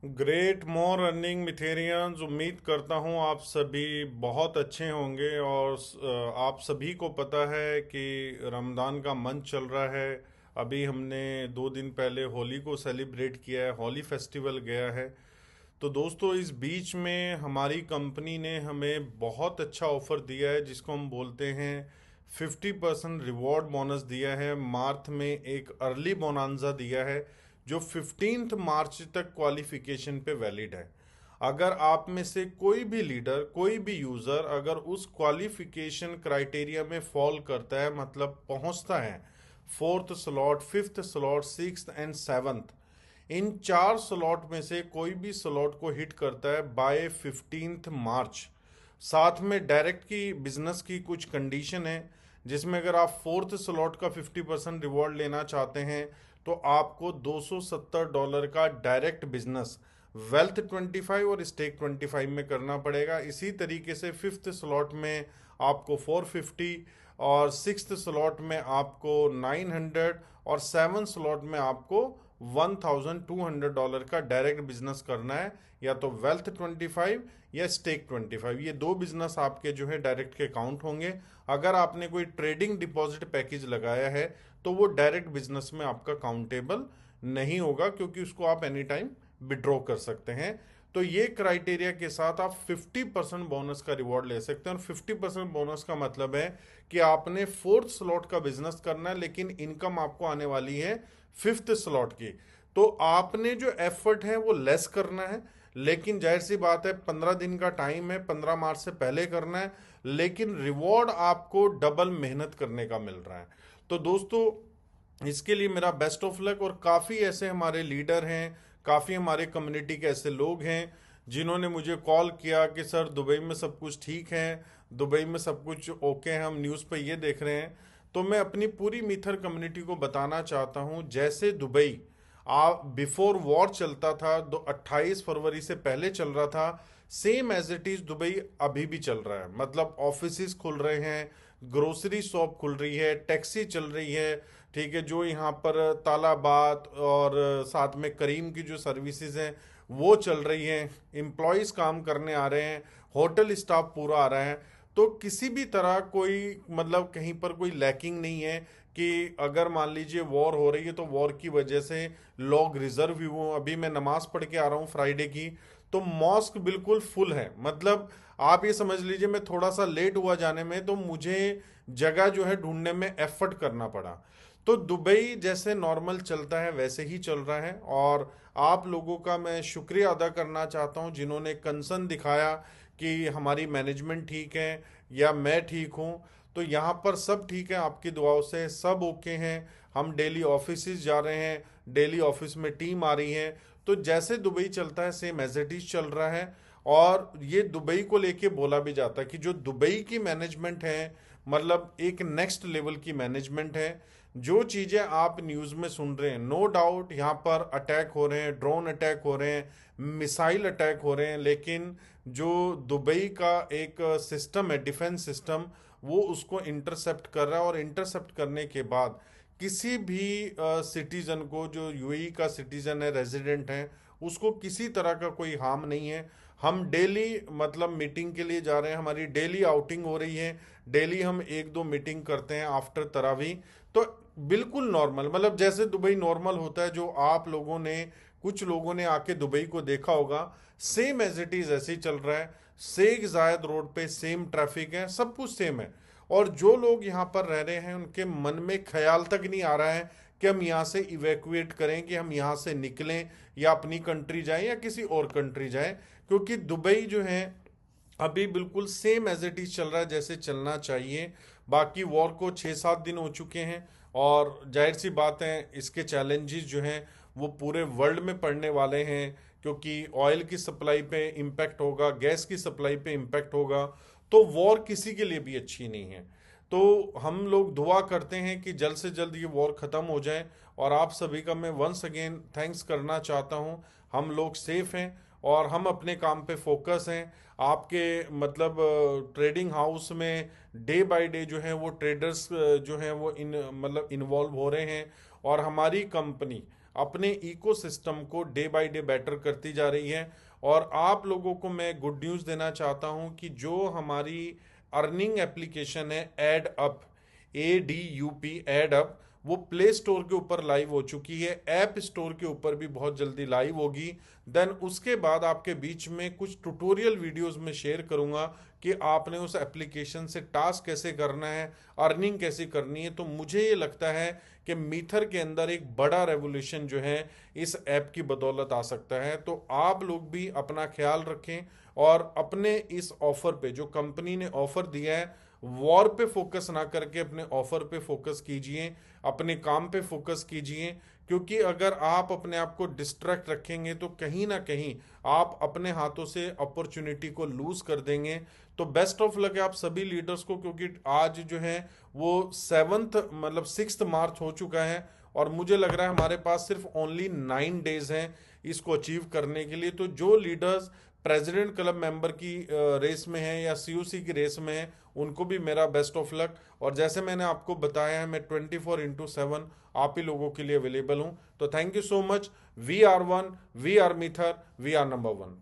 Great मोर earning मिथेरियंस। उम्मीद करता हूँ आप सभी बहुत अच्छे होंगे और आप सभी को पता है कि रमज़ान का मंथ चल रहा है। अभी हमने 2 दिन पहले होली को सेलिब्रेट किया है, होली फेस्टिवल गया है। तो दोस्तों, इस बीच में हमारी कंपनी ने हमें बहुत अच्छा ऑफर दिया है जिसको हम बोलते हैं 50% रिवॉर्ड बोनस दिया है। मार्च में एक अर्ली बोनांजा दिया है जो 15 मार्च तक क्वालिफिकेशन पे वैलिड है। अगर आप में से कोई भी लीडर, कोई भी यूज़र अगर उस क्वालिफिकेशन क्राइटेरिया में फॉल करता है, मतलब पहुंचता है fourth slot, fifth slot, sixth and seventh, in 4 slot में से कोई भी स्लॉट को हिट करता है बाय 15 मार्च। साथ में डायरेक्ट की बिजनेस की कुछ कंडीशन है जिसमें अगर आप फोर्थ स्लॉट का 50% रिवॉर्ड लेना चाहते हैं तो आपको $270 का डायरेक्ट बिजनेस वेल्थ 25 और स्टेक 25 में करना पड़ेगा। इसी तरीके से फिफ्थ स्लॉट में आपको 450 और सिक्स्थ स्लॉट में आपको 900 और सेवन स्लॉट में आपको $1,200 का डायरेक्ट बिजनेस करना है, या तो वेल्थ 25 या स्टेक 25। ये दो बिजनेस आपके जो है डायरेक्ट के काउंट होंगे। अगर आपने कोई ट्रेडिंग डिपॉजिट पैकेज लगाया है तो वो डायरेक्ट बिजनेस में आपका काउंटेबल नहीं होगा, क्योंकि उसको आप एनी टाइम विड्रॉ कर सकते हैं। तो ये क्राइटेरिया के साथ आप 50% बोनस का रिवॉर्ड ले सकते हैं। और 50% बोनस का मतलब है कि आपने फोर्थ स्लॉट का बिजनेस करना है लेकिन इनकम आपको आने वाली है फिफ्थ स्लॉट की। तो आपने जो एफर्ट है वो लेस करना है, लेकिन जाहिर सी बात है 15 दिन का टाइम है, 15 मार्च से पहले करना है, लेकिन रिवॉर्ड आपको डबल मेहनत करने का मिल रहा है। तो दोस्तों, इसके लिए मेरा बेस्ट ऑफ लक। और काफ़ी ऐसे हमारे लीडर हैं, काफ़ी हमारे कम्युनिटी के ऐसे लोग हैं जिन्होंने मुझे कॉल किया कि सर दुबई में सब कुछ ठीक है, दुबई में सब कुछ ओके है, हम न्यूज़ पे ये देख रहे हैं। तो मैं अपनी पूरी मीथर कम्युनिटी को बताना चाहता हूँ, जैसे दुबई आप बिफोर वॉर चलता था, 28 फरवरी से पहले चल रहा था, same as it is Dubai अभी भी चल रहा है। मतलब ऑफिसेज खुल रहे हैं, ग्रोसरी शॉप खुल रही है, टैक्सी चल रही है, ठीक है, जो यहाँ पर तालाबात और साथ में करीम की जो सर्विसेज हैं वो चल रही हैं, एम्प्लॉयज काम करने आ रहे हैं, होटल स्टाफ पूरा आ रहा है। तो किसी भी तरह कोई मतलब कहीं पर कोई लैकिंग नहीं है कि अगर मान लीजिए वॉर हो रही है तो वॉर की वजह से लोग रिजर्व भी हों। अभी मैं नमाज पढ़ के आ रहा हूँ फ्राइडे की, तो मॉस्क बिल्कुल फुल है। मतलब आप ये समझ लीजिए मैं थोड़ा सा लेट हुआ जाने में तो मुझे जगह जो है ढूंढने में एफर्ट करना पड़ा। तो दुबई जैसे नॉर्मल चलता है वैसे ही चल रहा है। और आप लोगों का मैं शुक्रिया अदा करना चाहता हूं जिन्होंने कंसर्न दिखाया कि हमारी मैनेजमेंट ठीक है या मैं ठीक हूं। तो यहाँ पर सब ठीक है, आपकी दुआओं से सब ओके हैं। हम डेली ऑफिस जा रहे हैं, डेली ऑफिस में टीम आ रही है। तो जैसे दुबई चलता है सेम एज इट इज चल रहा है। और ये दुबई को लेके बोला भी जाता है कि जो दुबई की मैनेजमेंट है, मतलब एक नेक्स्ट लेवल की मैनेजमेंट है। जो चीज़ें आप न्यूज़ में सुन रहे हैं, नो डाउट यहाँ पर अटैक हो रहे हैं, ड्रोन अटैक हो रहे हैं, मिसाइल अटैक हो रहे हैं, लेकिन जो दुबई का एक सिस्टम है, डिफेंस सिस्टम, वो उसको इंटरसेप्ट कर रहा है। और इंटरसेप्ट करने के बाद किसी भी सिटीजन को, जो यूएई का सिटीजन है, रेजिडेंट है, उसको किसी तरह का कोई हार्म नहीं है। हम डेली मतलब मीटिंग के लिए जा रहे हैं, हमारी डेली आउटिंग हो रही है, डेली हम एक दो मीटिंग करते हैं आफ्टर तरावी। तो बिल्कुल नॉर्मल, मतलब जैसे दुबई नॉर्मल होता है, जो आप लोगों ने, कुछ लोगों ने आके दुबई को देखा होगा, सेम एज इट इज ऐसे ही चल रहा है। शेख जायद रोड पे सेम ट्रैफिक है, सब कुछ सेम है। और जो लोग यहाँ पर रह रहे हैं उनके मन में ख्याल तक नहीं आ रहा है कि हम यहाँ से इवैक्यूएट करें, कि हम यहाँ से निकलें या अपनी कंट्री जाएं या किसी और कंट्री जाएं। क्योंकि दुबई जो है अभी बिल्कुल सेम एज इट इज चल रहा है जैसे चलना चाहिए। बाकी वॉर को 6-7 दिन हो चुके हैं और जाहिर सी बात है इसके चैलेंजेस जो हैं वो पूरे वर्ल्ड में पड़ने वाले हैं, क्योंकि ऑयल की सप्लाई पे इम्पैक्ट होगा, गैस की सप्लाई पे इम्पैक्ट होगा। तो वॉर किसी के लिए भी अच्छी नहीं है। तो हम लोग दुआ करते हैं कि जल्द से जल्द ये वॉर ख़त्म हो जाए। और आप सभी का मैं वंस अगेन थैंक्स करना चाहता हूँ। हम लोग सेफ हैं और हम अपने काम पे फोकस हैं। आपके मतलब ट्रेडिंग हाउस में डे बाय डे जो है वो ट्रेडर्स जो हैं वो इन मतलब इन्वॉल्व हो रहे हैं। और हमारी कंपनी अपने इकोसिस्टम को डे बाय डे बेटर करती जा रही है। और आप लोगों को मैं गुड न्यूज़ देना चाहता हूं कि जो हमारी अर्निंग एप्लीकेशन है ad up, ADUP ad up, वो प्ले स्टोर के ऊपर लाइव हो चुकी है, ऐप स्टोर के ऊपर भी बहुत जल्दी लाइव होगी। देन उसके बाद आपके बीच में कुछ ट्यूटोरियल वीडियोस में शेयर करूंगा कि आपने उस एप्लीकेशन से टास्क कैसे करना है, अर्निंग कैसे करनी है। तो मुझे ये लगता है कि मीथर के अंदर एक बड़ा रेवोल्यूशन जो है इस ऐप की बदौलत आ सकता है। तो आप लोग भी अपना ख्याल रखें और अपने इस ऑफर पे, जो कंपनी ने ऑफर दिया है, वॉर पे फोकस ना करके अपने ऑफर पे फोकस कीजिए, अपने काम पे फोकस कीजिए। क्योंकि अगर आप अपने आप को डिस्ट्रैक्ट रखेंगे तो कहीं ना कहीं आप अपने हाथों से अपॉर्चुनिटी को लूज कर देंगे। तो बेस्ट ऑफ लक है आप सभी लीडर्स को, क्योंकि आज जो है वो 6 मार्च हो चुका है और मुझे लग रहा है हमारे पास सिर्फ ओनली 9 डेज हैं इसको अचीव करने के लिए। तो जो लीडर्स प्रेसिडेंट क्लब मेंबर की रेस में है या COC की रेस में है, उनको भी मेरा बेस्ट ऑफ लक। और जैसे मैंने आपको बताया है, मैं 24/7 आप ही लोगों के लिए अवेलेबल हूं। तो thank you so much. We are one, we are मिथर, वी आर नंबर 1।